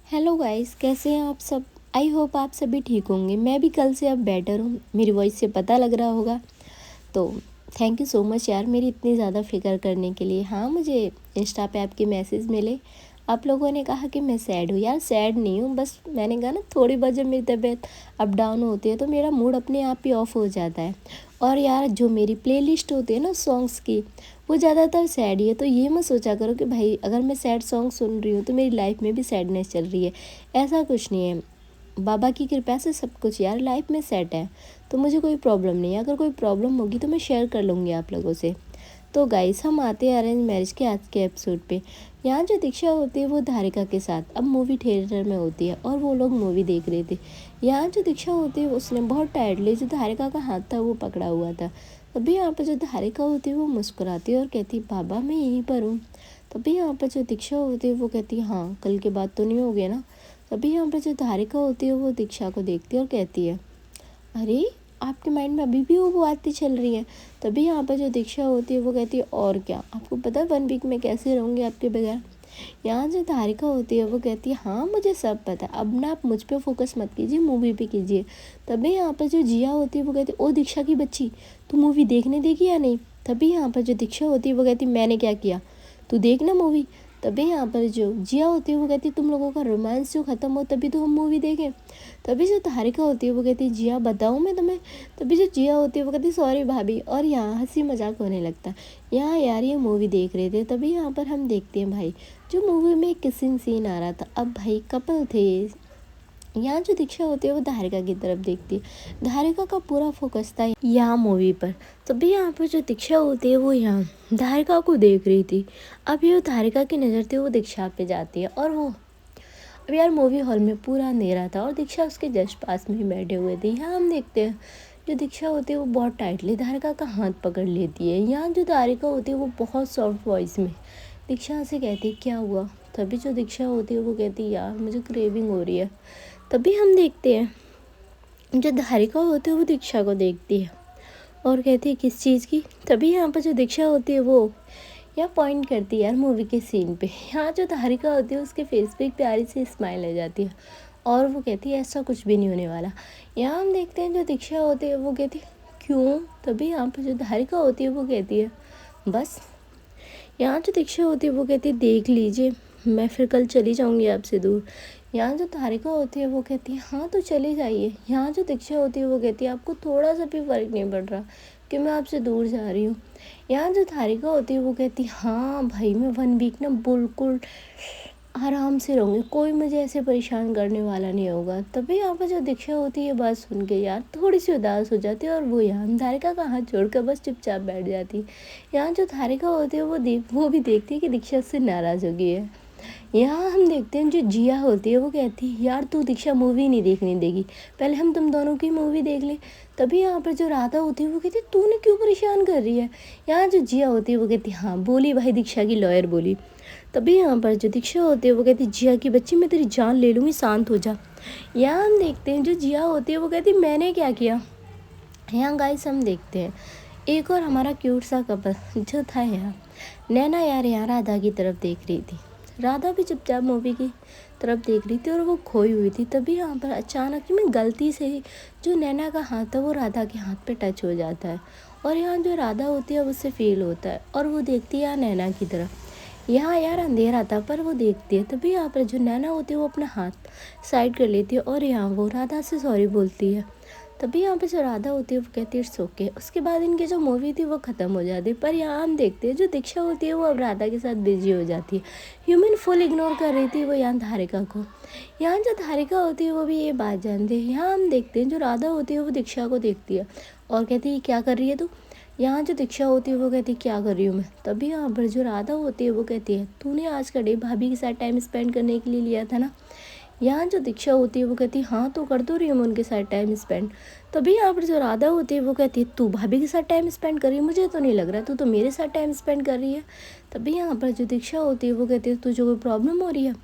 Hello guys, कैसे हैं आप सब। आई होप आप सभी ठीक होंगे। मैं भी कल से अब बेटर हूँ, मेरी वॉइस से पता लग रहा होगा। तो थैंक यू सो मच यार, मेरी इतनी ज़्यादा फिक्र करने के लिए। हाँ, मुझे इंस्टा पे आपके मैसेज मिले। आप लोगों ने कहा कि मैं सैड हूँ। यार सैड नहीं हूँ, बस मैंने कहा ना, थोड़ी बहुत जब मेरी तबीयत अप डाउन होती है तो मेरा मूड अपने आप ही ऑफ हो जाता है। और यार जो मेरी प्लेलिस्ट होती है ना सॉन्ग्स की, वो ज़्यादातर सैड ही है। तो ये मत सोचा करो कि भाई अगर मैं सैड सॉन्ग सुन रही हूँ तो मेरी लाइफ में भी सैडनेस चल रही है। ऐसा कुछ नहीं है, बाबा की कृपा से सब कुछ यार लाइफ में सेट है। तो मुझे कोई प्रॉब्लम नहीं है। अगर कोई प्रॉब्लम होगी तो मैं शेयर कर लूँगी आप लोगों से। तो गाइस, हम आते हैं अरेंज मैरिज के आज के एपिसोड पे। यहाँ जो दीक्षा होती है वो धारिका के साथ अब मूवी थिएटर में होती है और वो लोग मूवी देख रहे थे। यहाँ जो दीक्षा होती है उसने बहुत टाइटली जो धारिका का हाथ था वो पकड़ा हुआ था। तभी यहाँ पर जो धारिका होती है वो मुस्कुराती है और कहती है, बाबा मैं यहीं पर हूँ। तभी यहाँ पर जो दीक्षा होती है वो कहती है, हाँ कल के बाद तो नहीं हो गया ना। तभी यहाँ पर जो धारिका होती है वो दीक्षा को देखती है और कहती है, अरे आपके माइंड में अभी भी वो बातें चल रही हैं। तभी यहाँ पर जो दीक्षा होती है वो कहती है, और क्या आपको पता है 1 वीक में कैसे रहूँगी आपके बगैर। यहाँ जो धारिका होती है वो कहती है, हाँ मुझे सब पता है, अब ना आप मुझ पे फोकस मत कीजिए, मूवी पे कीजिए। तभी यहाँ पर जो जिया होती है वो कहती है, ओ दीक्षा की बच्ची, तू मूवी देखने देगी या नहीं। तभी यहाँ पर जो दीक्षा होती है वो कहती है, मैंने क्या किया, तू देख ना मूवी। तभी यहाँ पर जो जिया होती है वो कहती है, तुम लोगों का रोमांस जो ख़त्म हो तभी तो हम मूवी देखें। तभी जो धारिका होती है वो कहती है, जिया बताऊँ मैं तुम्हें। तभी जो जिया होती है वो कहती है, सॉरी भाभी। और यहाँ हंसी मजाक होने लगता है। यहाँ यार ये मूवी देख रहे थे, तभी यहाँ पर हम देखते हैं भाई जो मूवी में किसिंग सीन आ रहा था। अब भाई कपल थे। यहाँ जो दीक्षा होती है वो धारिका की तरफ देखती है। धारिका का पूरा फोकस था यहाँ मूवी पर। तभी यहाँ पर जो दीक्षा होती है वो यहाँ धारिका को देख रही थी। अब ये धारिका की नज़र थी वो दीक्षा पे जाती है और वो अब यार मूवी हॉल में पूरा अंधेरा था और दीक्षा उसके जस्ट पास में ही बैठे हुए थे। यहाँ हम देखते हैं जो दीक्षा होती है वो बहुत टाइटली धारिका का हाथ पकड़ लेती है। यहाँ जो धारिका होती है वो बहुत सॉफ्ट वॉइस में दीक्षा से कहती है, क्या हुआ। तभी जो दीक्षा होती है वो कहती है, यार मुझे क्रेविंग हो रही है। तभी हम देखते हैं जो धारिका होती है वो दीक्षा को देखती है और कहती है, किस चीज़ की। तभी यहाँ पर जो दीक्षा होती है वो यहाँ पॉइंट करती है यार मूवी के सीन पे। यहाँ जो धारिका होती है उसके फेस पे एक प्यारी सी स्माइल आ जाती है और वो कहती है, ऐसा कुछ भी नहीं होने वाला। यहाँ हम देखते हैं जो दीक्षा होती है वो कहती है, क्यों। तभी यहाँ पर जो धारिका होती है वो कहती है, बस। यहाँ जो दीक्षा होती है वो कहती है, देख लीजिए मैं फिर कल चली जाऊँगी आपसे दूर। यहाँ जो धारिका होती है वो कहती है, हाँ तो चले जाइए। यहाँ जो दीक्षा होती है वो कहती है, आपको थोड़ा सा भी फर्क नहीं पड़ रहा कि मैं आपसे दूर जा रही हूँ। यहाँ जो धारिका होती है वो कहती है, हाँ भाई मैं 1 वीक ना बिल्कुल आराम से रहूँगी, कोई मुझे ऐसे परेशान करने वाला नहीं होगा। तभी यहाँ पर जो दीक्षा होती है बात सुन के यार थोड़ी सी उदास हो जाती है और वो यहाँ धारिका का हाथ छोड़कर बस चुपचाप बैठ जाती है। यहाँ जो धारिका होती है वो भी देखती है कि दीक्षा उससे नाराज़ हो गई है। यहाँ हम देखते हैं जो जिया होती है वो कहती है, यार तू दीक्षा मूवी नहीं देखने देगी, पहले हम तुम दोनों की मूवी देख ले। तभी यहाँ पर जो राधा होती है वो कहती है, तूने क्यों परेशान कर रही है। यहाँ जो जिया होती है वो कहती है, हाँ बोली भाई दीक्षा की लॉयर बोली। तभी यहाँ पर जो दीक्षा होती है वो कहती है, जिया की बच्ची मैं तेरी जान ले लूँगी, शांत हो जा। यहाँ हम देखते हैं जो जिया होती है वो कहती है, मैंने क्या किया। यहाँ गाइस हम देखते हैं एक और हमारा क्यूट सा कपल जो था यहाँ नैना यार यहाँ राधा की तरफ देख रही थी। राधा भी चुपचाप मूवी की तरफ देख रही थी और वो खोई हुई थी। तभी यहाँ पर अचानक में गलती से ही जो नैना का हाथ था वो राधा के हाथ पे टच हो जाता है और यहाँ जो राधा होती है उससे फील होता है और वो देखती है यहाँ नैना की तरफ। यहाँ यार अंधेरा था पर वो देखती है। तभी यहाँ पर जो नैना होती है वो अपना हाथ साइड कर लेती है और यहाँ वो राधा से सॉरी बोलती है। तभी यहाँ पे जो राधा होती है वो कहती है, इट्स ओके। उसके बाद इनकी जो मूवी थी वो ख़त्म हो जाती है। पर यहाँ हम देखते हैं जो दीक्षा होती है वो अब राधा के साथ बिजी हो जाती है। ह्यूमन फुल इग्नोर कर रही थी वो यहाँ धारिका को। यहाँ जो धारिका होती है वो भी ये बात जानती है। यहाँ हम देखते हैं जो राधा होती है वो दीक्षा को देखती है और कहती है, क्या कर रही है तू। यहाँ जो दीक्षा होती है वो कहती है, क्या कर रही हूँ मैं। तभी यहाँ पर जो राधा होती है वो कहती है, तूने आज का डे भाभी के साथ टाइम स्पेंड करने के लिए लिया था ना। यहाँ जो दीक्षा होती है वो कहती है, हाँ तो कर तो रही हूँ उनके साथ टाइम स्पेंड। तभी यहाँ पर जो राधा होती है वो कहती है, तू भाभी के साथ टाइम स्पेंड कर रही है, मुझे तो नहीं लग रहा, तू तो मेरे साथ टाइम स्पेंड कर रही है। तभी यहाँ पर जो दीक्षा होती है वो कहती है, तुझे कोई प्रॉब्लम हो रही है।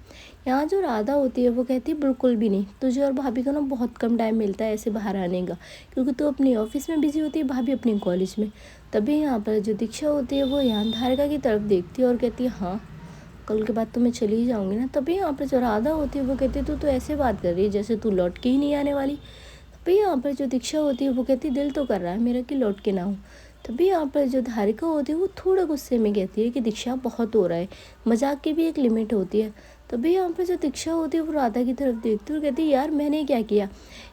यहाँ जो राधा होती है वो कहती है, बिल्कुल भी नहीं, तुझे और भाभी को ना बहुत कम टाइम मिलता है ऐसे बाहर आने का, क्योंकि तू अपनी ऑफिस में बिजी होती है, भाभी अपनी कॉलेज में। तभी यहाँ पर जो दीक्षा होती है वो यहाँ धारिका की तरफ देखती है और कहती है, हाँ कल के बाद तो मैं चली ही जाऊँगी ना। तभी यहाँ पर जो राधा होती है वो कहती है तू तो ऐसे बात कर रही है जैसे तू लौट के ही नहीं आने वाली। तभी यहाँ पर जो दीक्षा होती है वो कहती है दिल तो कर रहा है मेरा कि लौट के ना हो। तभी यहाँ पर जो धारिका होती है वो थोड़ा गुस्से में कहती है कि दीक्षा बहुत हो रहा है, मजाक की भी एक लिमिट होती है। तभी यहाँ पर जो दीक्षा होती है वो राधा की तरफ देखती है और कहती है यार मैंने क्या किया।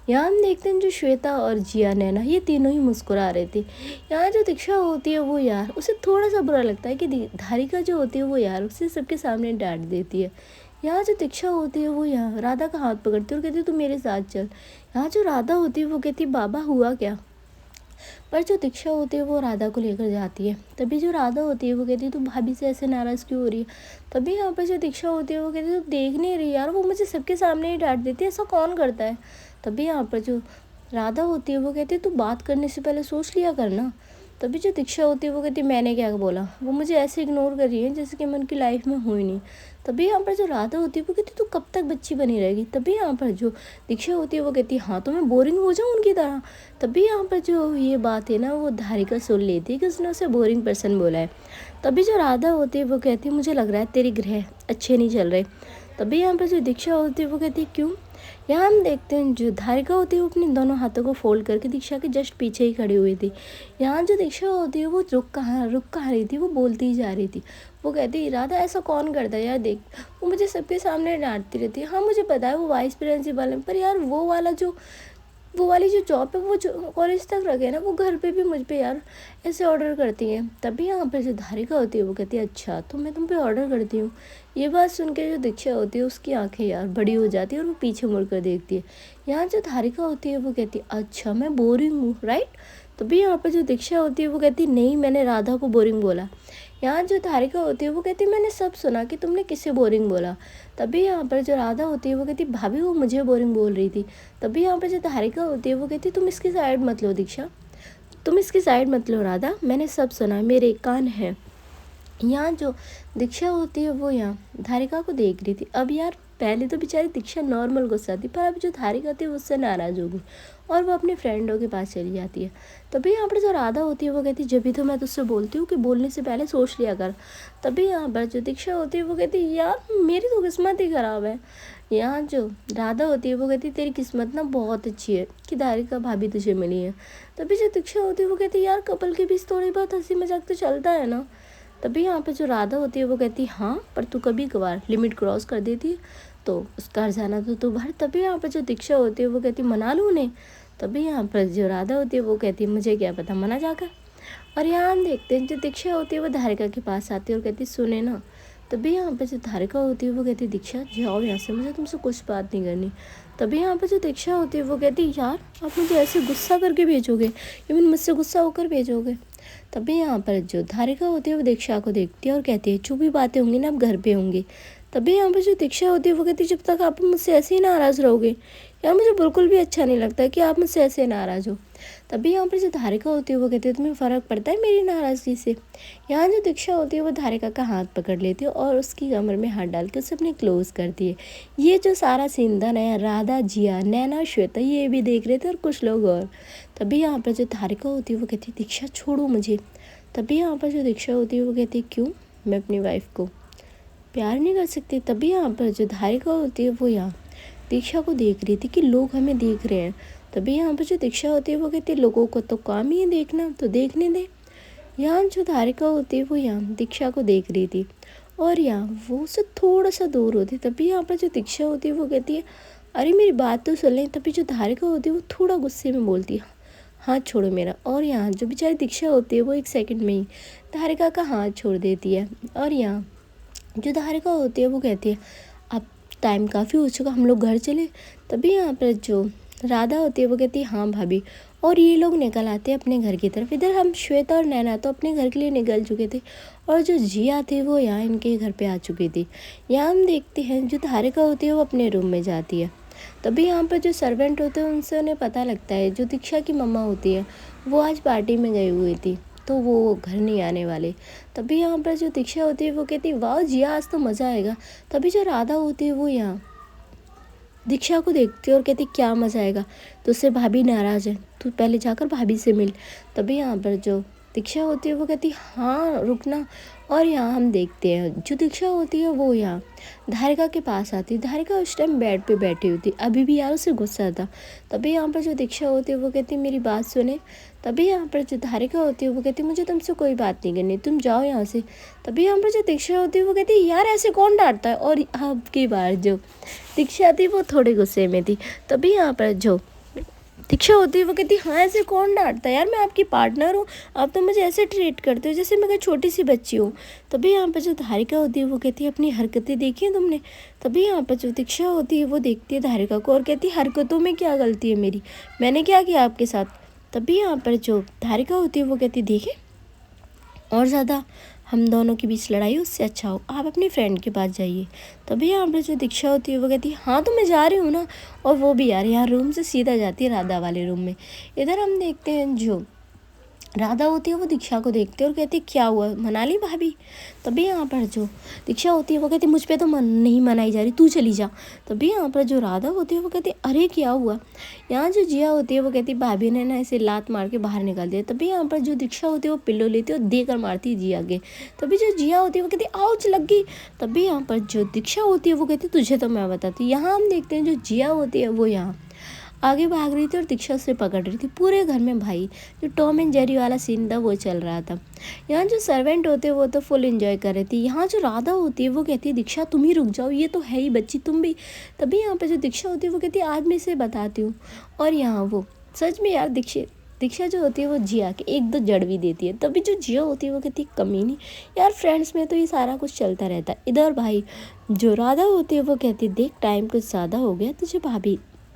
यहाँ हम देखते हैं जो श्वेता और जिया नैना ये तीनों ही मुस्कुरा रहे थे। यहाँ जो दीक्षा होती है वो यार उसे थोड़ा सा बुरा लगता है कि धारिका जो होती है वो यार उसे सबके सामने डांट देती है। यहाँ जो दीक्षा होती है वो यहाँ राधा का हाथ पकड़ती है और कहती है तू मेरे साथ चल। यहाँ जो राधा होती है वो कहती है बाबा हुआ क्या। पर जो दीक्षा होती है वो राधा को लेकर जाती है। तभी जो राधा होती है वो कहती है तू भाभी से ऐसे नाराज़ क्यों हो रही है। तभी यहाँ पर जो दीक्षा होती है वो कहती है तू देख नहीं रही यार, वो मुझे सबके सामने ही डांट देती है, ऐसा कौन करता है। तभी यहाँ पर जो राधा होती है वो कहती है तू बात करने से पहले सोच लिया करना। तभी जो दीक्षा होती है वो कहती है मैंने क्या बोला, वो मुझे ऐसे इग्नोर कर रही है जैसे कि मैं उनकी लाइफ में हुई नहीं। तभी यहाँ पर जो राधा होती है वो कहती है तू कब तक बच्ची बनी रहेगी। तभी यहाँ पर जो दीक्षा होती है वो कहती है हाँ तो मैं बोरिंग हो जाऊँ उनकी तरह। तभी यहाँ पर जो ये बात है ना वो धारिका सुन लेती है कि उसने उसे बोरिंग पर्सन बोला है। तभी जो राधा होती है वो कहती है मुझे लग रहा है तेरे ग्रह अच्छे नहीं चल रहे। तभी यहाँ पर जो दीक्षा होती है वो कहती है क्यों। यहाँ हम देखते हैं जो धारिका होती है वो अपने दोनों हाथों को फोल्ड करके दीक्षा के जस्ट पीछे ही खड़ी हुई थी। यहाँ जो दीक्षा होती है वो रुक कहाँ रही थी, वो बोलती ही जा रही थी। वो कहती राधा ऐसा कौन करता है यार, देख वो मुझे सबके सामने डांटती रहती है। हाँ मुझे पता है वो वाइस प्रिंसिपल है, पर यार वो वाली जो जॉब है वो जो कॉलेज तक रखे ना, वो घर पे भी मुझ पे यार ऐसे ऑर्डर करती है। तभी यहाँ पर जो धारिका होती है वो कहती है अच्छा तो मैं तुम पे ऑर्डर करती हूँ। ये बात सुन के जो दीक्षा होती है उसकी आंखें यार बड़ी हो जाती है और वो पीछे मुड़ कर देखती है। यहाँ जो धारिका होती है वो कहती है अच्छा मैं बोरिंग हूँ राइट। तभी यहाँ पर जो दीक्षा होती है वो कहती है नहीं मैंने राधा को बोरिंग बोला। यहाँ जो धारिका होती है वो कहती है मैंने सब सुना कि तुमने किसे बोरिंग बोला। तभी यहाँ पर जो राधा होती है वो कहती है भाभी वो मुझे बोरिंग बोल रही थी। तभी यहाँ पर जो धारिका होती है वो कहती है तुम इसकी साइड मत लो दीक्षा, तुम इसकी साइड मत लो राधा, मैंने सब सुना, मेरे कान हैं। यहाँ जो दीक्षा होती है वो यहाँ धारिका को देख रही थी। अब यार पहले तो बेचारी दीक्षा नॉर्मल गुस्सा थी, पर अब जो धारिका थी उससे नाराज़ हो गई और वो अपने फ्रेंडों के पास चली जाती है। तभी यहाँ पर जो राधा होती है वो कहती है जब भी तो मैं तुझसे बोलती हूँ कि बोलने से पहले सोच लिया कर। तभी यहाँ पर जो दीक्षा होती है वो कहती है यार मेरी तो किस्मत ही ख़राब है। यहाँ जो राधा होती है वो कहती है तेरी किस्मत ना बहुत अच्छी है कि धारिका भाभी तुझे मिली है। तभी जो दीक्षा होती है वो कहती है यार कपल के बीच थोड़ी बहुत हंसी मजाक तो चलता है ना। तभी यहाँ पे जो राधा होती है वो कहती है हाँ पर तू कभी कभार लिमिट क्रॉस कर देती है तो उसका हर्जाना तो तू भर। तभी यहाँ पर जो दीक्षा होती है वो कहती है मना लूँ उन्हें। तभी यहाँ पर जो राधा होती है वो कहती है मुझे क्या पता, मना जाकर। और यहाँ हम देखते हैं जो दीक्षा होती है वो धारिका के पास आती है और कहती है सुने ना। तभी यहाँ पर जो धारिका होती है वो कहती है दीक्षा जाओ यहाँ से, मुझे तुमसे कुछ बात नहीं करनी। तभी यहाँ पर जो दीक्षा होती है वो कहती है यार आप मुझे ऐसे गुस्सा करके भेजोगे, या फिर मुझसे गुस्सा होकर भेजोगे। तभी यहाँ पर जो धारिका होती है वो दीक्षा को देखती है और कहती है जो भी बातें होंगी ना आप घर पे होंगी। तभी यहाँ पर जो दीक्षा होती है वो कहती है जब तक आप मुझसे ऐसे ही नाराज़ रहोगे यार मुझे बिल्कुल भी अच्छा नहीं लगता कि आप मुझसे ऐसे नाराज़ हो। तभी यहाँ पर जो धारिका होती है वो कहती है तुम्हें फ़र्क पड़ता है मेरी नाराज़गी से। यहाँ जो दीक्षा होती है वो धारिका का हाथ पकड़ लेती है और उसकी कमर में हाथ डाल के उसे अपने क्लोज़ करती है। ये जो सारा सीन था नया राधा जिया नैना श्वेता ये भी देख रहे थे और कुछ लोग और। तभी यहाँ पर जो धारिका होती है वो कहती है दीक्षा छोड़ो मुझे। तभी यहाँ पर जो दीक्षा होती है वो कहती है क्यों, मैं अपनी वाइफ को प्यार नहीं कर सकती। तभी यहाँ पर जो धारिका होती है वो यहाँ दीक्षा को देख रही थी कि लोग हमें देख रहे हैं। तभी यहाँ पर जो दीक्षा होती है वो कहती है लोगों को तो काम ही है देखना, तो देखने दे। यहाँ जो धारिका होती है वो यहाँ दीक्षा को देख रही थी और यहाँ वो उससे थोड़ा सा दूर होती। तभी यहाँ पर जो दीक्षा होती है वो कहती है अरे मेरी बात तो सुन लें। तभी जो धारिका होती है वो थोड़ा गुस्से में बोलती है हाथ छोड़ो मेरा। और यहाँ जो बेचारी दीक्षा होती है वो एक सेकंड में ही धारिका का हाथ छोड़ देती है। और यहाँ जो धारिका होती है वो कहती है अब टाइम काफ़ी हो चुका, हम लोग घर चले। तभी यहाँ पर जो राधा होती है वो कहती है हाँ भाभी। और ये लोग निकल आते हैं अपने घर की तरफ। इधर हम श्वेता और नैना तो अपने घर के लिए निकल चुके थे और जो जिया थे वो यहाँ इनके घर पे आ चुकी थी। यहाँ हम देखते हैं जो धारिका होती है वो अपने रूम में जाती है। तभी यहाँ पर जो सर्वेंट होते हैं उनसे उन्हें पता लगता है जो दीक्षा की मम्मा होती है वो आज पार्टी में गई हुई थी तो वो घर नहीं आने वाले। तभी यहाँ पर जो दीक्षा होती है वो कहती है वाह जिया आज तो मज़ा आएगा। तभी जो राधा होती है वो यहाँ दीक्षा को देखती है और कहती क्या मज़ा आएगा, तुझसे भाभी नाराज़ है, तू पहले जाकर भाभी से मिल। तभी यहाँ पर जो दीक्षा होती है वो कहती हाँ रुकना। और यहाँ हम देखते हैं जो दीक्षा होती है वो यहाँ धारिका के पास आती है। धारिका उस टाइम बेड पे बैठी हुई थी, अभी भी यार उसे गुस्सा था। तभी यहाँ पर जो दीक्षा होती है वो कहती है मेरी बात सुने। तभी यहाँ पर जो धारिका होती है वो कहती है मुझे तुमसे कोई बात नहीं करनी, तुम जाओ यहाँ से। तभी यहाँ पर जो दीक्षा होती है वो कहती है यार ऐसे कौन डांटता है। और अब की बार जो दीक्षा थी वो थोड़े गुस्से में थी। तभी यहाँ पर जो दीक्षा होती है वो कहती हाँ ऐसे कौन डांटता है यार, मैं आपकी पार्टनर हूँ, आप तो मुझे ऐसे ट्रीट करते हो जैसे मैं कोई छोटी सी बच्ची हूँ। तभी यहाँ पर जो धारिका होती है वो कहती है अपनी हरकतें देखी हैं तुमने। तभी यहाँ पर जो दीक्षा होती है वो देखती है धारिका को और कहती है हरकतों में क्या गलती है मेरी, मैंने क्या किया आपके साथ। तभी यहाँ पर जो धारिका होती है वो कहती है देखे और ज़्यादा हम दोनों के बीच लड़ाई उससे अच्छा हो आप अपनी फ्रेंड के पास जाइए। तभी यहाँ पर जो दीक्षा होती है वो कहती है हाँ तो मैं जा रही हूँ ना। और वो भी यार यहाँ रूम से सीधा जाती है राधा वाले रूम में। इधर हम देखते हैं जो राधा होती है वो दीक्षा को देखती है और कहती है क्या हुआ, मना ली भाभी। तभी यहाँ पर जो दीक्षा होती है वो कहती है मुझ पे तो नहीं मनाई जा रही, तू चली जा। तभी यहाँ पर जो राधा होती है वो कहती है अरे क्या हुआ। यहाँ जो जिया होती है वो कहती है भाभी ने ना इसे लात मार के बाहर निकाल दिया। तभी यहाँ पर जो दीक्षा होती है वो पिल्लो लेती है और देकर मारती है जिया के। तभी जो जिया होती है वो कहती है आउच लग गई। तभी यहाँ पर जो दीक्षा होती है वो कहती है तुझे तो मैं बताती हूँ। यहाँ हम देखते हैं जो जिया होती है वो यहाँ आगे भाग रही थी और दीक्षा उसे पकड़ रही थी। पूरे घर में भाई जो टॉम एंड जेरी वाला सीन था वो चल रहा था। यहाँ जो सर्वेंट होते हैं वो तो फुल एंजॉय कर रही थी। यहाँ जो राधा होती है वो कहती है दीक्षा तुम ही रुक जाओ, ये तो है ही बच्ची, तुम भी। तभी यहाँ पर जो दीक्षा होती है वो कहती है आज मैं इसे बताती हूँ। और यहाँ वो सच में यार दीक्षा जो होती है वो जिया के एक दो जड़ भी देती है। तभी जो जिया होती है वो कहती है कमी नहीं यार, फ्रेंड्स में तो ये सारा कुछ चलता रहता है। इधर भाई जो राधा होती है वो कहती है देख टाइम कुछ ज़्यादा हो गया, तुझे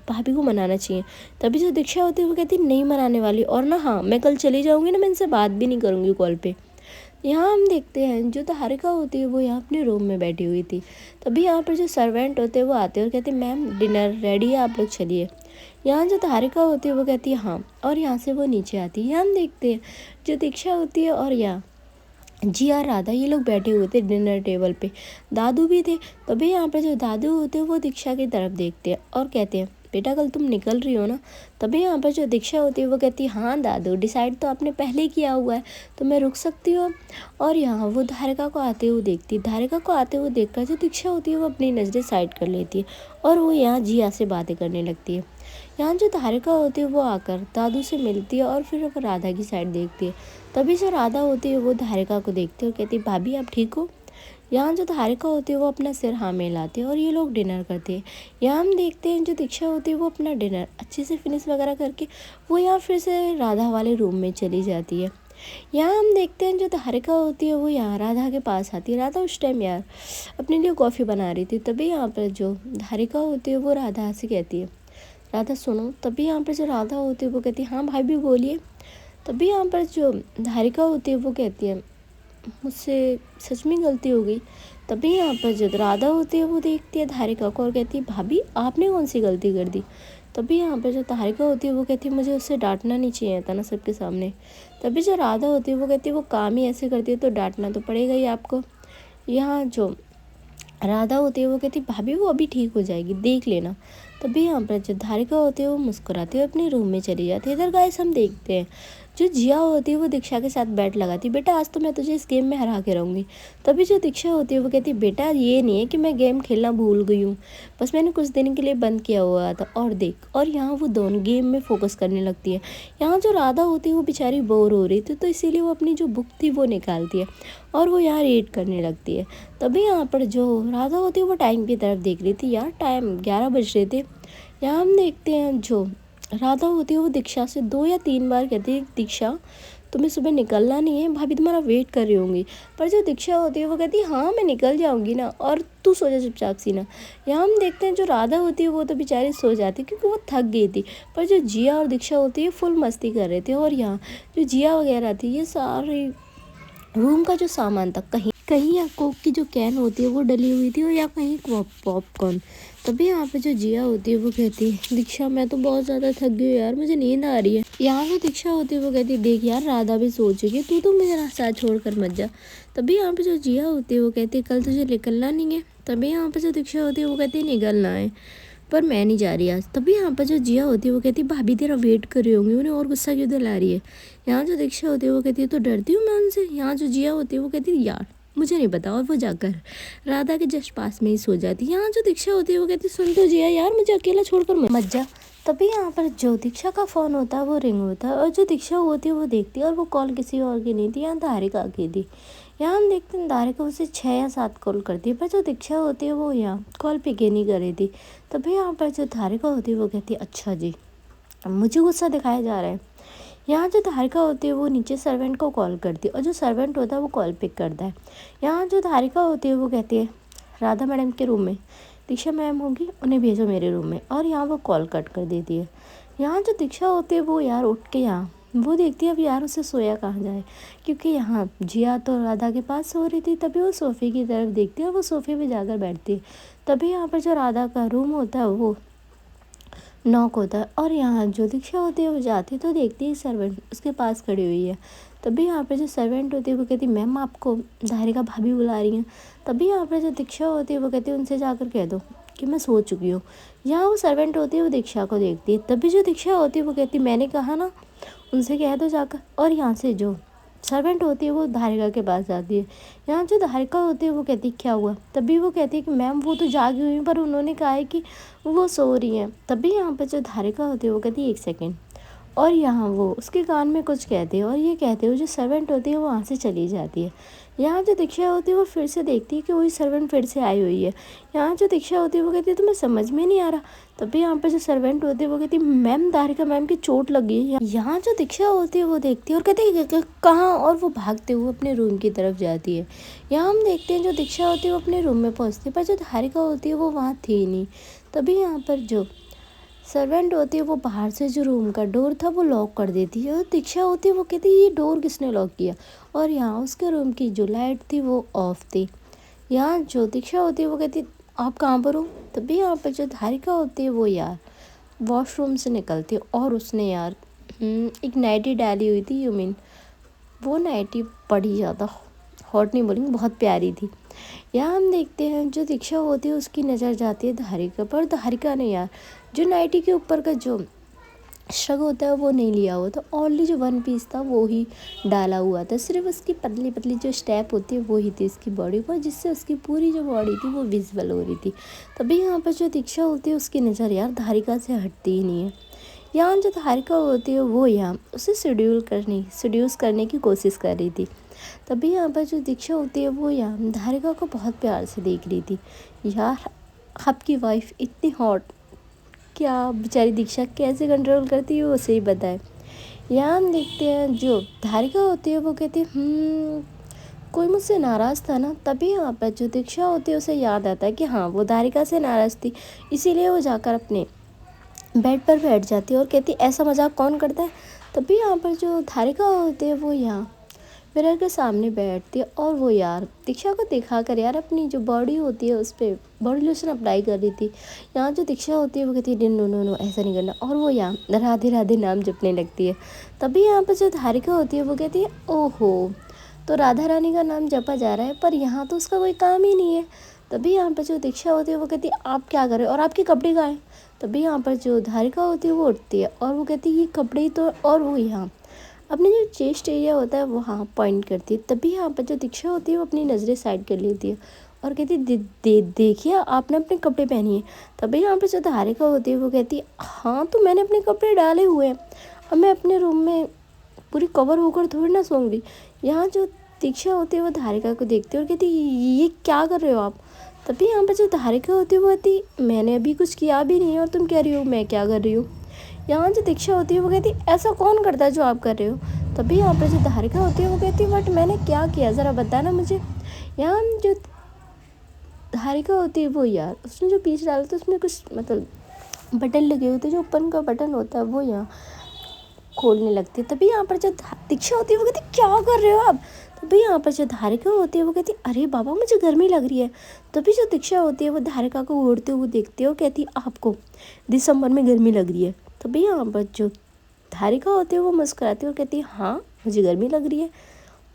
भाभी को मनाना चाहिए। तभी जो दीक्षा होती है वो कहती नहीं मनाने वाली, और ना हाँ मैं कल चली जाऊँगी ना, मैं इनसे बात भी नहीं करूँगी कॉल पे। यहाँ हम देखते हैं जो धारिका होती है वो यहाँ अपने रूम में बैठी हुई थी। तभी यहाँ पर जो सर्वेंट होते हैं वो आते हैं और कहते हैं मैम डिनर रेडी है, आप लोग चलिए। यहाँ जो धारिका होती है वो कहती है हाँ, और यहाँ से वो नीचे आती है। यहाँ हम देखते हैं जो दीक्षा होती है और यहाँ जिया राधा ये लोग बैठे हुए थे डिनर टेबल पे, दादू भी थे। तभी यहाँ पर जो दादू होते हैं वो दीक्षा की तरफ देखते हैं और कहते हैं बेटा कल तुम निकल रही हो ना। तभी यहाँ पर जो दीक्षा होती है वो कहती है हाँ दादू डिसाइड तो आपने पहले ही किया हुआ है, तो मैं रुक सकती हूँ। और यहाँ वो धारिका को आते हुए देखती है। धारिका को आते हुए देखकर जो दीक्षा होती है वो अपनी नज़रें साइड कर लेती है और वो यहाँ जिया से बातें करने लगती है। यहाँ जो धारिका होती है वो आकर दादू से मिलती है और फिर वो राधा की साइड देखती है। तभी जो राधा होती है वो धारिका को देखती है और कहती है भाभी आप ठीक हो। यहाँ जो धारिका होती है वो अपना सिर हाँ में लाती है और ये लोग डिनर करते हैं। यहाँ हम देखते हैं जो दीक्षा होती है वो अपना डिनर अच्छे से फिनिश वगैरह करके वो यहाँ फिर से राधा वाले रूम में चली जाती है। यहाँ हम देखते हैं जो धारिका होती है वो यहाँ राधा के पास आती है। राधा उस टाइम यार अपने लिए कॉफ़ी बना रही थी। तभी यहाँ पर जो धारिका होती है वो राधा से कहती है राधा सुनो। तभी यहाँ पर जो राधा होती है वो कहती है हाँ भाई भी बोलिए। तभी यहाँ पर जो धारिका होती है वो कहती है मुझसे सच में गलती हो गई। तभी यहाँ पर जब राधा होती है वो देखती है धारिका को और कहती है भाभी आपने कौन सी गलती कर दी। तभी यहाँ पर जो धारिका होती है वो कहती है मुझे उससे डांटना नहीं चाहिए था ना सबके सामने। तभी जो राधा होती है वो कहती है वो काम ही ऐसे करती है तो डांटना तो पड़ेगा ही आपको। यहाँ जो राधा होती है वो कहती है भाभी वो अभी ठीक हो जाएगी देख लेना। तभी यहाँ पर जो धारिका होती है वो मुस्कुराती है अपने रूम में चली जाती है। इधर गाइस हम देखते हैं जो जिया होती है वो दीक्षा के साथ बैट लगाती है बेटा आज तो मैं तुझे इस गेम में हरा के रहूँगी। तभी जो दीक्षा होती है वो कहती है बेटा ये नहीं है कि मैं गेम खेलना भूल गई हूँ, बस मैंने कुछ दिन के लिए बंद किया हुआ था और देख। और यहाँ वो दोनों गेम में फोकस करने लगती है। यहाँ जो राधा होती है वो बेचारी बोर हो रही थी तो इसीलिए वो अपनी जो बुक थी वो निकालती है और वो यहाँ रीड करने लगती है। तभी यहाँ पर जो राधा होती है वो टाइम की तरफ देख रही थी, यार टाइम 11 बज रहे थे। यहाँ हम देखते हैं जो राधा होती है वो दीक्षा से 2 या 3 बार कहती है दीक्षा तुम्हें सुबह निकलना नहीं है, भाभी तुम्हारा वेट कर रही होंगी। पर जो दीक्षा होती है वो कहती है हाँ मैं निकल जाऊंगी ना, और तू सो जा चुपचाप सी ना। यहाँ हम देखते हैं जो राधा होती है वो तो बेचारी सो जाती है क्योंकि वो थक गई थी। पर जो जिया और दीक्षा होती है फुल मस्ती कर रहे थे। और यहाँ जो जिया वगैरह थी ये सारी रूम का जो सामान था कहीं कहीं या कोक की जो कैन होती है वो डली हुई थी और या कहीं पॉपकॉर्न। तभी यहाँ पे जो जिया होती है वो कहती है दीक्षा मैं तो बहुत ज़्यादा थक गई हूँ यार, मुझे नींद आ रही है। यहाँ पे दीक्षा होती है वो कहती है देख यार राधा भी सो चुकी है, तू तो मुझे साथ छोड़ कर मत जा। तभी यहाँ पे जो जिया होती है वो कहती है कल तुझे निकलना नहीं है। तभी यहाँ पे जो दीक्षा होती है वो कहती है निकलना है। पर मैं नहीं जा रही आज। तभी यहाँ पर जो जिया होती है वो कहती है भाभी तेरा वेट कर रही होंगी, उन्हें और गुस्सा क्यों दिला रही है। यहाँ जो दीक्षा होती है वो कहती है तो डरती हूँ मैं उनसे। यहाँ जो जिया होती है वो कहती है यार मुझे नहीं पता, और वो जाकर राधा के जस्ट पास में ही सो जाती है। यहाँ जो दीक्षा होती है वो कहती है सुन तो जिया यार, मुझे अकेला छोड़कर मत जा। तभी यहाँ पर जो दीक्षा का फ़ोन होता है वो रिंग होता है, और जो दीक्षा होती है वो देखती है और वो कॉल किसी और की नहीं थी, यहाँ धारिका की थी। यहाँ हम देखते हैं धारिका उसे 6 या 7 कॉल करती है, पर जो दीक्षा होती है वो यहाँ कॉल पिक ही नहीं कर रही थी। तभी यहाँ पर जो धारिका होती है वो कहती है अच्छा जी, मुझे गुस्सा दिखाया जा रहा है। यहाँ जो धारिका होती है वो नीचे सर्वेंट को कॉल करती है, और जो सर्वेंट होता है वो कॉल पिक करता है। यहाँ जो धारिका होती है वो कहती है राधा मैडम के रूम में दीक्षा मैम होगी, उन्हें भेजो मेरे रूम में, और यहाँ वो कॉल कट कर देती है। यहाँ जो दीक्षा होती है वो यार उठ के यहाँ वो देखती है अब यार उसे सोया कहाँ जाए, क्योंकि यहाँ जिया तो राधा के पास सो रही थी। तभी वो सोफ़े की तरफ देखती है और वो सोफ़े पे जाकर बैठती है। तभी यहाँ पर जो राधा का रूम होता है वो नॉक होता है, और यहाँ जो दीक्षा होती है वो जाती है तो देखती है सर्वेंट उसके पास खड़ी हुई है। तभी यहाँ पे जो सर्वेंट होती है वो कहती है मैम आपको धारिका भाभी बुला रही हैं। तभी यहाँ पे जो दीक्षा होती है वो कहती है उनसे जाकर कह दो कि मैं सो चुकी हूँ। यहाँ वो सर्वेंट होती है वो दीक्षा को देखती है। तभी जो दीक्षा होती है वो कहती है मैंने कहा ना उनसे कह दो जाकर, और यहाँ से जो सर्वेंट होती है वो धारिका के पास जाती है। यहाँ जो धारिका होती है वो कहती है क्या हुआ। तभी वो कहती है कि मैम वो तो जागी हुई हैं, पर उन्होंने कहा है कि वो सो रही हैं। तभी यहाँ पर जो धारिका होती है वो कहती है 1 सेकेंड, और यहाँ वो उसके कान में कुछ कहते हैं, और ये कहते हुए जो सर्वेंट होती है वो वहाँ से चली जाती है। यहाँ जो दीक्षा होती है वो फिर से देखती है कि वही सर्वेंट फिर से आई हुई है। यहाँ जो दीक्षा होती है वो कहती है तुम्हें समझ में नहीं आ रहा। तभी यहाँ पर जो सर्वेंट होती है वो कहती है मैम धारिका मैम की चोट लगी है। यहाँ जो दीक्षा होती है वो देखती है और कहती है कहाँ, और वो भागते हुए अपने रूम की तरफ जाती है। यहाँ हम देखते हैं जो दीक्षा होती है वो अपने रूम में पहुँचती है, पर जो धारिका होती है वो वहाँ थी नहीं। तभी यहाँ पर जो सर्वेंट होती है वो बाहर से जो रूम का डोर था वो लॉक कर देती है, और दीक्षा होती है वो कहती है ये डोर किसने लॉक किया, और यहाँ उसके रूम की जो लाइट थी वो ऑफ थी। यहाँ जो दीक्षा होती है वो कहती है आप कहाँ पर हो। तभी यहाँ पर जो धारिका होती है वो यार वॉशरूम से निकलती है, और उसने यार एक नाइटी डाली हुई थी, यू मीन वो नाइटी बड़ी ज़्यादा हॉट नहीं बोलेंगे, बहुत प्यारी थी। यहाँ हम देखते हैं जो दीक्षा होती है उसकी नज़र जाती है धारिका पर। धारिका ने यार जो नाइटी के ऊपर का जो श्रग होता है वो नहीं लिया हुआ था, ओनली जो 1 पीस था वो ही डाला हुआ था। सिर्फ उसकी पतली पतली जो स्टेप होती है वो ही थी उसकी बॉडी पर, जिससे उसकी पूरी जो बॉडी थी वो विजिबल हो रही थी। तभी यहाँ पर जो दीक्षा होती है उसकी नज़र यार धारिका से हटती ही नहीं है। यहाँ जो धारिका होती है वो यहाँ उसे सेड्यूस करने की कोशिश कर रही थी। तभी यहाँ पर जो दीक्षा होती है वो यहाँ धारिका को बहुत प्यार से देख रही थी। यार आपकी वाइफ इतनी हॉट, क्या बेचारी दीक्षा कैसे कंट्रोल करती है वो उसे ही बताए। यहाँ हम देखते हैं जो धारिका होती है वो कहती है कोई मुझसे नाराज़ था ना। तभी यहाँ पर जो दीक्षा होती है उसे याद आता है कि हाँ वो धारिका से नाराज़ थी, इसीलिए वो जाकर अपने बेड पर बैठ जाती है और कहती है ऐसा मजाक कौन करता है। तभी यहाँ पर जो धारिका होती है वो यहाँ मिरर के सामने बैठती है, और वो यार दीक्षा को दिखा कर यार अपनी जो बॉडी होती है उस पर बॉडी लोशन अप्लाई कर रही थी। यहाँ जो दीक्षा होती है वो कहती है नो नो नो ऐसा नहीं करना, और वो यहाँ राधे राधे नाम जपने लगती है। तभी यहाँ पर जो धारिका होती है वो कहती है ओहो, तो राधा रानी का नाम जपा जा रहा है, पर यहाँ तो उसका कोई काम ही नहीं है। तभी यहाँ पर जो दीक्षा होती है वो कहती है आप क्या कर रहे हो और आपके कपड़े कहाँ हैं। तभी यहाँ पर जो धारिका होती है वो उठती है और वो कहती है ये कपड़े ही तो, और वो यहाँ अपने जो चेस्ट एरिया होता है वहाँ पॉइंट करती है। तभी यहाँ पर जो दीक्षा होती है वो अपनी नज़रें साइड कर लेती है और कहती है देखिए आपने अपने कपड़े पहने हैं। तभी यहाँ पर जो धारिका होती है वो कहती है हाँ तो मैंने अपने कपड़े डाले हुए हैं, अब मैं अपने रूम में पूरी कवर होकर थोड़ी ना सोऊंगी। यहाँ जो दीक्षा होती है वो धारिका को देखती है और कहती है ये क्या कर रहे हो आप। तभी यहाँ पर जो धारिका होती है वो कहती मैंने अभी कुछ किया भी नहीं है और तुम कह रही हो मैं क्या कर रही हूँ। यहाँ जो दीक्षा होती है वो कहती ऐसा कौन करता है जो आप कर रहे हो। तभी यहाँ पर जो धारिका होती है वो कहती बट मैंने क्या किया ज़रा बताना मुझे। यहाँ जो धारिका होती है वो यार उसने जो पीस डाला था उसमें कुछ मतलब बटन लगे हुए थे, जो ऊपर का बटन होता है वो यहाँ खोलने लगती है। तभी यहाँ पर जो दीक्षा होती है वो कहती क्या कर रहे हो आप। तभी यहाँ पर जो धारिका होती है वो कहती अरे बाबा मुझे गर्मी लग रही है। तभी जो दीक्षा होती है वो धारिका को ओढ़ते हुए देखती है और कहती आपको दिसंबर में गर्मी लग रही है। तभी यहाँ पर जो धारिका होती है वो मुस्कुराती है और कहती है हाँ मुझे गर्मी लग रही है।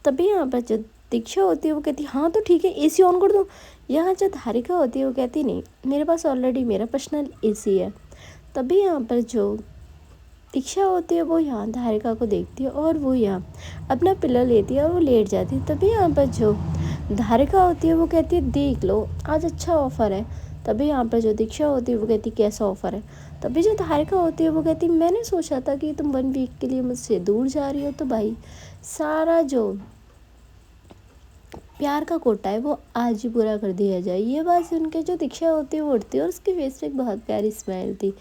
तभी यहाँ पर जो दीक्षा होती है वो कहती हाँ तो ठीक है एसी ऑन कर दूँ। यहाँ जो धारिका होती है वो कहती नहीं, मेरे पास ऑलरेडी मेरा पर्सनल एसी है। तभी यहाँ पर जो दीक्षा होती है वो यहाँ धारिका को देखती है और वो यहाँ अपना पिलो लेती है और वो लेट जाती है। तभी यहाँ पर जो धारिका होती है वो कहती है देख लो आज अच्छा ऑफ़र है। तभी यहाँ पर जो दीक्षा होती है वो कहती है कैसा ऑफ़र है। तभी जो धारिका होती है वो कहती है मैंने सोचा था कि तुम 1 वीक के लिए मुझसे दूर जा रही हो तो भाई सारा जो प्यार का कोटा है वो आज ही पूरा कर दिया जाए। ये बात सुन के जो दीक्षा होती है वो उठती है और उसके फेस पे एक बहुत प्यारी स्माइल थी।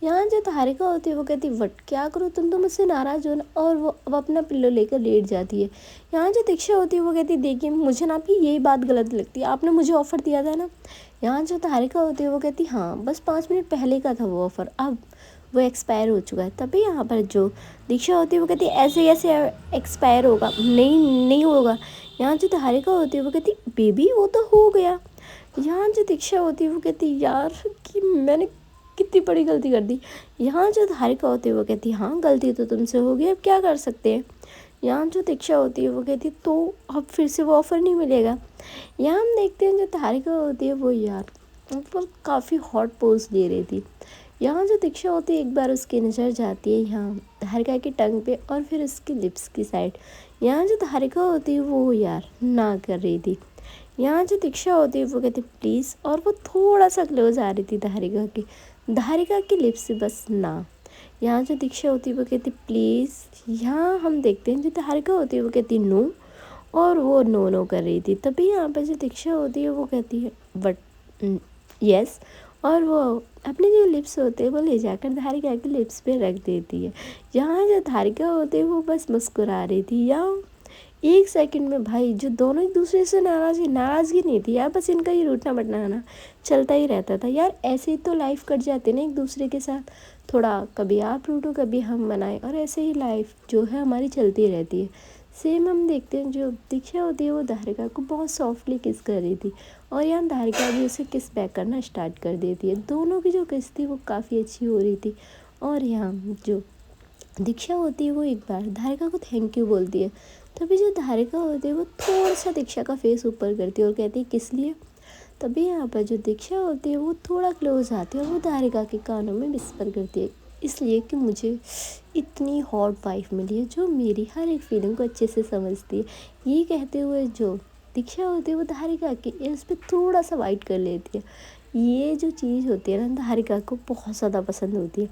यहाँ जो धारिका होती है वो कहती है वट क्या करूँ तुम तो मुझसे नाराज़ हो ना, और वो अब अपना पिल्लो लेकर लेट जाती है। यहाँ जो दीक्षा होती है वो कहती है देखिए मुझे ना आपकी यही बात गलत लगती है, आपने मुझे ऑफ़र दिया था ना। यहाँ जो धारिका होती है वो कहती है हाँ बस 5 मिनट पहले का था वो ऑफ़र, अब वो एक्सपायर हो चुका है। तभी यहाँ पर जो दीक्षा होती है वो कहती है ऐसे कैसे एक्सपायर होगा, नहीं नहीं होगा। यहाँ जो धारिका होती है वो कहती बेबी वो तो हो गया। यहाँ जो दीक्षा होती है वो कहती यार कि मैंने कितनी बड़ी गलती कर दी। यहाँ जो धारिका होती है वो कहती हाँ गलती तो तुमसे हो गई, अब क्या कर सकते हैं। यहाँ जो दीक्षा होती है वो कहती तो अब फिर से वो ऑफ़र नहीं मिलेगा। यहाँ हम देखते हैं जो धारिका होती है वो यार ऊपर काफ़ी हॉट पोज ले रही थी। यहाँ जो दीक्षा होती है एक बार उसकी नज़र जाती है यहाँ धारिका की टंग पे और फिर उसकी लिप्स की साइड। यहाँ जो धारिका होती है वो यार ना कर रही थी। यहाँ जो दीक्षा होती है वो कहती प्लीज़, और वो थोड़ा सा क्लोज आ रही थी धारिका की लिप्स से बस ना। यहाँ जो दीक्षा होती है वो कहती प्लीज़। यहाँ हम देखते हैं जो धारिका होती है वो कहती नो, और वो नो नो कर रही थी। तभी यहाँ पर जो दीक्षा होती है वो कहती है बट यस, और वो अपने जो लिप्स होते हैं वो ले जाकर धारिका के लिप्स पे रख देती है। यहाँ जो धारिका होती है वो बस मुस्कुरा रही थी। यहाँ 1 सेकंड में भाई जो दोनों एक दूसरे से नाराज़गी नहीं थी यार, बस इनका ये रूठना बटना चलता ही रहता था यार। ऐसे ही तो लाइफ कट जाती ना एक दूसरे के साथ, थोड़ा कभी आप रूठो कभी हम मनाएं, और ऐसे ही लाइफ जो है हमारी चलती रहती है। सेम हम देखते हैं जो दीक्षा होती है वो धारिका को बहुत सॉफ्टली किस कर रही थी और यहाँ धारिका भी उसे किस बैक करना स्टार्ट कर देती है। दोनों की जो किस थी वो काफ़ी अच्छी हो रही थी। और यहाँ जो दीक्षा होती है वो एक बार धारिका को थैंक यू बोलती है। तभी जो धारिका होती है वो थोड़ा सा दीक्षा का फेस ऊपर करती है और कहती है किस लिए। तभी यहाँ पर जो दीक्षा होती है वो थोड़ा क्लोज आती है और वो धारिका के कानों में विस्पर करती है इसलिए कि मुझे इतनी हॉट वाइफ मिली है जो मेरी हर एक फीलिंग को अच्छे से समझती है। ये कहते हुए जो दीक्षा होती है वो धारिका की एयर्स पे थोड़ा सा वाइट कर लेती है। ये जो चीज़ होती है ना धारिका को बहुत ज़्यादा पसंद होती है।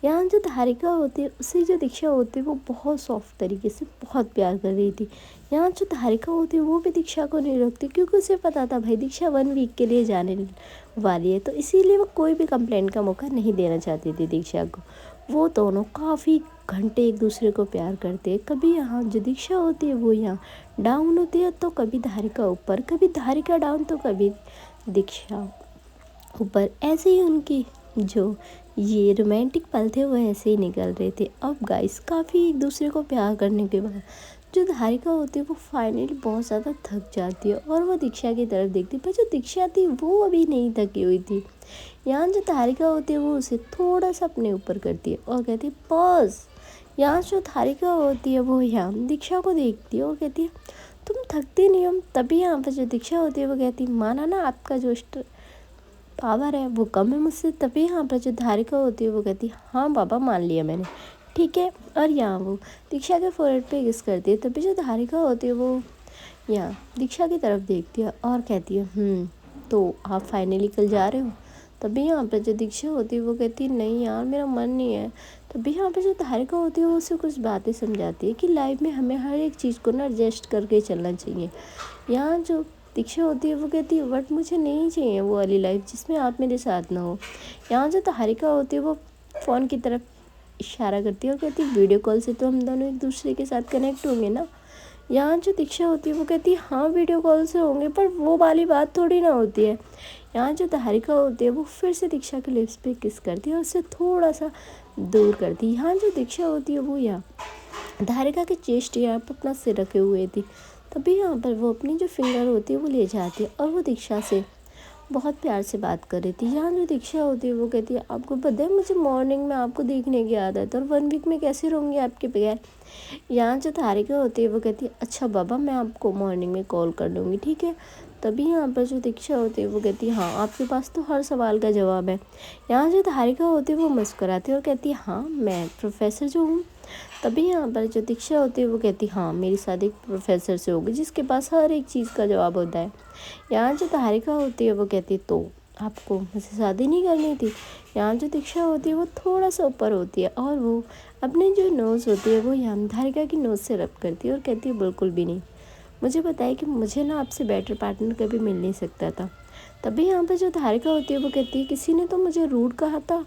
यहाँ जो धारिका होती है उससे जो दीक्षा होती है वो बहुत सॉफ्ट तरीके से बहुत प्यार कर रही थी। यहाँ जो धारिका होती है वो भी दीक्षा को नहीं रोकती क्योंकि उसे पता था भाई दीक्षा 1 वीक के लिए जाने वाली है, तो इसीलिए वो कोई भी कंप्लेंट का मौका नहीं देना चाहती थी दीक्षा को। वो दोनों काफ़ी घंटे एक दूसरे को प्यार करते हैं। कभी यहाँ जो दीक्षा होती है वो यहाँ डाउन होती है तो कभी धारिका ऊपर, कभी धारिका डाउन तो कभी दीक्षा ऊपर। ऐसे ही उनकी जो ये रोमांटिक पल थे वो ऐसे ही निकल रहे थे। अब गाइस काफ़ी एक दूसरे को प्यार करने के बाद जो धारिका होती है वो फाइनली बहुत ज़्यादा थक जाती है और वो दीक्षा की तरफ देखती है, पर जो दीक्षा थी वो अभी नहीं थकी हुई थी। यहाँ जो धारिका होती है वो उसे थोड़ा सा अपने ऊपर करती है और कहती है पॉज। यहाँ जो धारिका होती है वो यहाँ दीक्षा को देखती है और कहती है तुम थकती नहीं हो। तभी यहाँ पर जो दीक्षा होती है वो कहती है माना ना आपका जो पावर है वो कम है मुझसे। तभी यहाँ पर जो धारिका होती है वो कहती है हाँ बाबा मान लिया मैंने, ठीक है। और यहाँ वो दीक्षा के फोrehead पे किस करती है। तभी जो धारिका होती है वो यहाँ दीक्षा की तरफ देखती है और कहती है तो आप फाइनली कल जा रहे हो। तभी यहाँ पर जो दीक्षा होती है वो कहती है नहीं यार मेरा मन नहीं है। तभी यहाँ पर जो धारिका होती है वो उसे कुछ बातें समझाती है कि लाइफ में हमें हर एक चीज़ को ना एडजस्ट करके चलना चाहिए। यहाँ जो दीक्षा होती है वो कहती है बट मुझे नहीं चाहिए वो वाली लाइफ जिसमें आप मेरे साथ ना हो। यहाँ जो धारिका होती है वो फ़ोन की तरफ इशारा करती है और कहती है वीडियो कॉल से तो हम दोनों एक दूसरे के साथ कनेक्ट होंगे ना। यहाँ जो दीक्षा होती है वो कहती है हाँ वीडियो कॉल से होंगे पर वो वाली बात थोड़ी ना होती है। यहाँ जो धारिका होती है वो फिर से दीक्षा के लिप्स पे किस करती है और उससे थोड़ा सा दूर करती है। यहाँ जो दीक्षा होती है वो यहाँ धारिका के चेस्ट यहाँ पर अपना सिर रखे हुए थी। तभी यहाँ पर वो अपनी जो फिंगर होती है वो ले जाती है और वो दीक्षा से बहुत प्यार से बात कर रही थी। यहाँ जो दीक्षा होती है वो कहती है आपको पता है मुझे मॉर्निंग में आपको देखने की आदत है और 1 वीक में कैसे रहूँगी आपके बगैर। यहाँ जो धारिका होती है वो कहती है अच्छा बाबा मैं आपको मॉर्निंग में कॉल कर लूँगी ठीक है। तभी यहाँ पर जो दीक्षा होती है वो कहती है हाँ आपके पास तो हर सवाल का जवाब है। यहाँ जो धारिका होती है वो मुस्कुराती है और कहती है हाँ मैं प्रोफेसर जो हूँ। तभी यहाँ पर जो दीक्षा होती है वो कहती हाँ मेरी शादी प्रोफेसर से होगी जिसके पास हर एक चीज़ का जवाब होता है। यहाँ जो धारिका होती है वो कहती तो आपको मुझसे शादी नहीं करनी थी। यहाँ जो दीक्षा होती है वो थोड़ा सा ऊपर होती है और वो अपनी जो नोज़ होती है वो यहाँ धारिका की नोज़ से रब करती है और कहती है बिल्कुल भी नहीं। मुझे पता है कि मुझे ना आपसे बेटर पार्टनर कभी मिल नहीं सकता था। तभी यहाँ पर जो धारिका होती है वो कहती है किसी ने तो मुझे रूड कहा था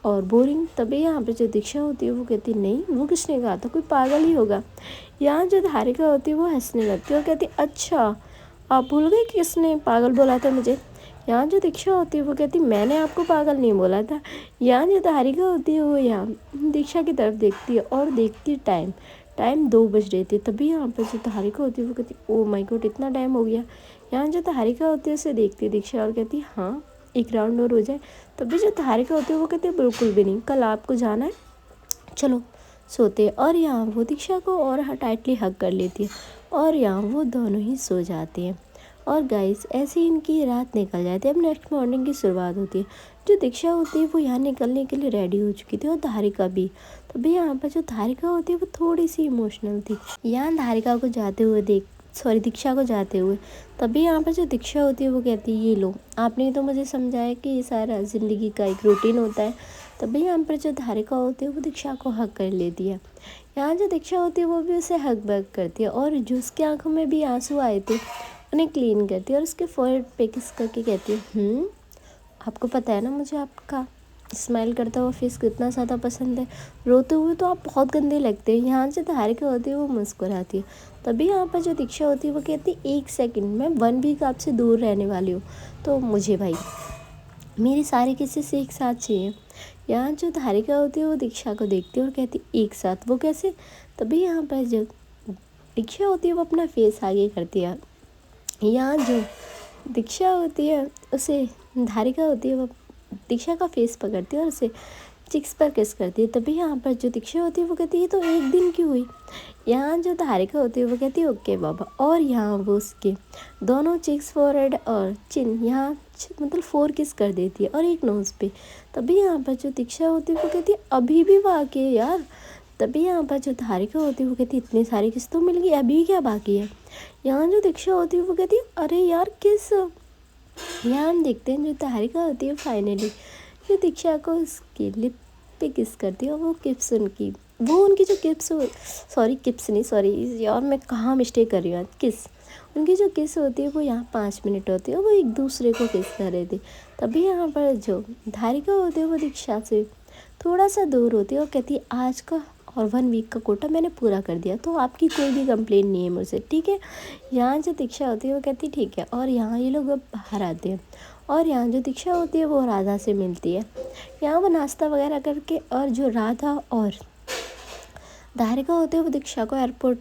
और बोरिंग। तभी यहाँ पे जो दीक्षा होती है वो कहती नहीं वो किसने कहा था कोई पागल ही होगा। यहाँ जो धारिका होती है वो हंसने लगती है और कहती अच्छा आप भूल गए कि किसने पागल बोला था मुझे। यहाँ जो दीक्षा होती है वो कहती मैंने आपको पागल नहीं बोला था। यहाँ जो धारिका होती है वो यहाँ दीक्षा की तरफ देखती है और देखती है टाइम 2 बज रही थी। तभी यहाँ पर जो धारिका होती है वो कहती ओ माय गॉड इतना टाइम हो गया। यहाँ जो धारिका होती है उसे देखती है दीक्षा और कहती हाँ एक राउंड और हो जाए। तभी जो धारिका होती है वो कहती है बिल्कुल भी नहीं कल आपको जाना है चलो सोते। और यहाँ वो दीक्षा को और टाइटली हग कर लेती है और यहाँ वो दोनों ही सो जाते हैं। और गाइस ऐसे ही इनकी रात निकल जाती है। अब नेक्स्ट मॉर्निंग की शुरुआत होती है। जो दीक्षा होती है वो यहाँ निकलने के लिए रेडी हो चुकी थी और धारिका भी। तभी यहाँ पर जो धारिका होती है वो थोड़ी सी इमोशनल थी। यहाँ धारिका को जाते हुए दीक्षा को जाते हुए। तभी यहाँ पर जो दीक्षा होती है वो कहती है ये लो आपने तो मुझे समझाया कि ये सारा ज़िंदगी का एक रूटीन होता है। तभी यहाँ पर जो धारिका होती है वो दीक्षा को हक कर लेती है। यहाँ जो दीक्षा होती है वो भी उसे हक बक करती है और जो उसकी आंखों में भी आंसू आए थे उन्हें क्लीन करती है और उसके फोरहेड पे किस करके कहती है आपको पता है ना मुझे आपका स्माइल करता हुआ फेस कितना ज़्यादा पसंद है। रोते हुए तो आप बहुत गंदे लगते हैं। यहाँ जो धारिका होती है वो मुस्कुराती है। तभी यहाँ पर जो दीक्षा होती है वो कहती है 1 सेकंड मैं 1 वीक आपसे दूर रहने वाली हूँ तो मुझे भाई मेरे सारे किस्से से एक साथ चाहिए। यहाँ जो धारिका होती है वो दीक्षा को देखती है और कहती एक साथ वो कैसे। तभी यहाँ पर जो दीक्षा होती है वो अपना फेस आगे करती है। यहाँ जो दीक्षा होती है उसे धारिका होती है वो दीक्षा का फेस पकड़ती है और उसे चिक्स पर किस करती है। तभी यहाँ पर जो दीक्षा होती है वो कहती है तो 1 दिन की हुई। यहाँ जो धारिका होती है वो कहती है ओके बाबा। और यहाँ वो उसके दोनों चिक्स फोरहेड और चिन यहाँ मतलब 4 किस कर देती है और एक नोज़ पे। तभी यहाँ पर जो दीक्षा होती है वो कहती है अभी भी बाकी है यार। तभी यहाँ पर जो धारिका होती है वो कहती है इतनी सारी किस तो मिल गई अभी क्या बाकी है। यहाँ जो दीक्षा होती है वो कहती है अरे यार किस। यहाँ हम देखते हैं जो धारिका होती है फाइनली जो दीक्षा को उसकी लिप पे किस करती है और वो किप्स उनकी जो किप्स नहीं सॉरी यार मैं कहाँ मिस्टेक कर रही हूँ किस उनकी जो किस होती है वो यहाँ 5 मिनट होती है वो एक दूसरे को किस कर रहे थे। तभी यहाँ पर जो धारिका होती है वो दीक्षा से थोड़ा सा दूर होती है और कहती है आज का और 1 वीक का कोटा मैंने पूरा कर दिया तो आपकी कोई भी कंप्लेंट नहीं है मुझसे ठीक है। यहाँ जो दीक्षा होती है वो कहती है ठीक है। और यहाँ ये लोग अब बाहर आते हैं और यहाँ जो दीक्षा होती है वो राधा से मिलती है। यहाँ वो नाश्ता वगैरह करके और जो राधा और धारिका होते हैं वो दीक्षा को एयरपोर्ट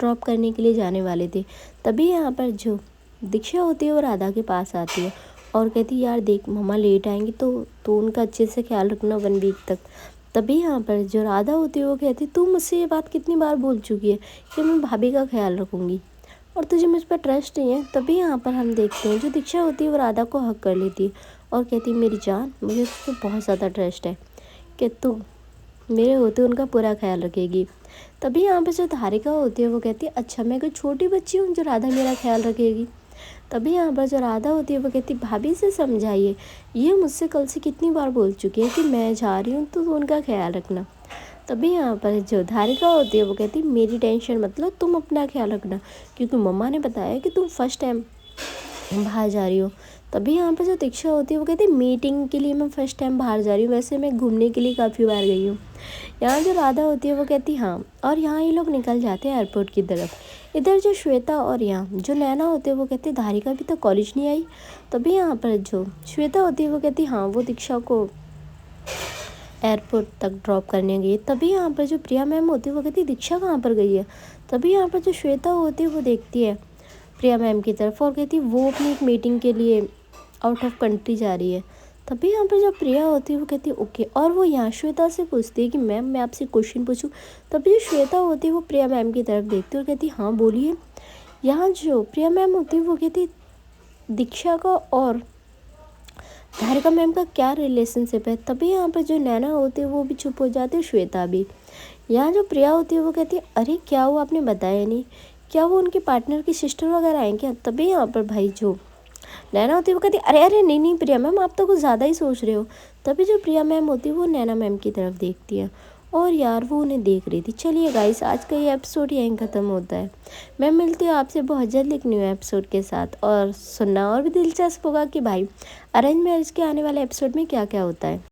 ड्रॉप करने के लिए जाने वाले थे। तभी यहाँ पर जो दीक्षा होती है वो राधा के पास आती है और कहती है यार देख मम्मा लेट आएंगी तो उनका अच्छे से ख्याल रखना 1 वीक तक। तभी यहाँ पर जो राधा होती है वो कहती है तू मुझसे ये बात कितनी बार बोल चुकी है कि मैं भाभी का ख्याल रखूँगी और तुझे मुझ पर ट्रस्ट नहीं है। तभी यहाँ पर हम देखते हैं जो दीक्षा होती है वो राधा को हक कर लेती है और कहती है मेरी जान मुझे तुझ पर बहुत ज़्यादा ट्रस्ट है कि तू मेरे होते उनका पूरा ख्याल रखेगी। तभी यहाँ पर जो धारिका होती है वो कहती है अच्छा मैं कोई छोटी बच्ची हूँ जो राधा मेरा ख्याल रखेगी। तभी यहाँ पर जो राधा होती है वो कहती भाभी से समझाइए ये मुझसे कल से कितनी बार बोल चुकी है कि मैं जा रही हूँ तो उनका ख्याल रखना। तभी यहाँ पर जो धारिका होती है वो कहती मेरी टेंशन मतलब तुम अपना ख्याल रखना क्योंकि मम्मा ने बताया कि तुम फर्स्ट टाइम बाहर जा रही हो। तभी यहाँ पर जो दीक्षा होती है वो कहती है मीटिंग के लिए मैं फ़र्स्ट टाइम बाहर जा रही हूँ वैसे मैं घूमने के लिए काफ़ी बार गई हूँ। यहाँ जो राधा होती है वो कहती हाँ। और यहाँ ये लोग निकल जाते हैं एयरपोर्ट की तरफ। इधर जो श्वेता और यहाँ जो नैना होते हैं वो कहते धारिका भी तो कॉलेज नहीं आई। तभी यहाँ पर जो श्वेता होती है वो कहती हाँ वो दीक्षा को एयरपोर्ट तक ड्रॉप करने गई। तभी यहाँ पर जो प्रिया मैम होती है वो कहती दीक्षा कहाँ पर गई है। तभी यहाँ पर जो श्वेता होती है वो देखती है प्रिया मैम की तरफ और कहती वो अपनी एक मीटिंग के लिए आउट ऑफ कंट्री जा रही है। तभी यहाँ पर जब प्रिया होती है वो कहती है ओके, और वो यहाँ श्वेता से पूछती है कि मैम मैं आपसे क्वेश्चन पूछूं। तभी जो श्वेता होती है वो प्रिया मैम की तरफ देखती है और कहती है हाँ बोलिए। यहाँ जो प्रिया मैम होती है वो कहती है दीक्षा का और धारिका मैम का क्या रिलेशनशिप है। तभी यहाँ पर जो नैना होती है वो भी चुप हो जाती है, श्वेता भी। यहाँ जो प्रिया होती है वो कहती है अरे क्या वो आपने बताया नहीं, क्या वो उनके पार्टनर की सिस्टर वगैरह हैं क्या। तभी यहाँ पर भाई जो नैना होती है वो कहती है अरे अरे नहीं नहीं प्रिया मैम आप तो कुछ ज़्यादा ही सोच रहे हो। तभी जो प्रिया मैम होती है वो नैना मैम की तरफ देखती है और यार वो उन्हें देख रही थी। चलिए गाइस आज का ये एपिसोड यहीं ख़त्म होता है। मैं मिलती हूँ आपसे बहुत जल्द एक न्यू एपिसोड के साथ, और सुनना और भी दिलचस्प होगा कि भाई अरेंज मैरिज के आने वाले एपिसोड में क्या क्या होता है।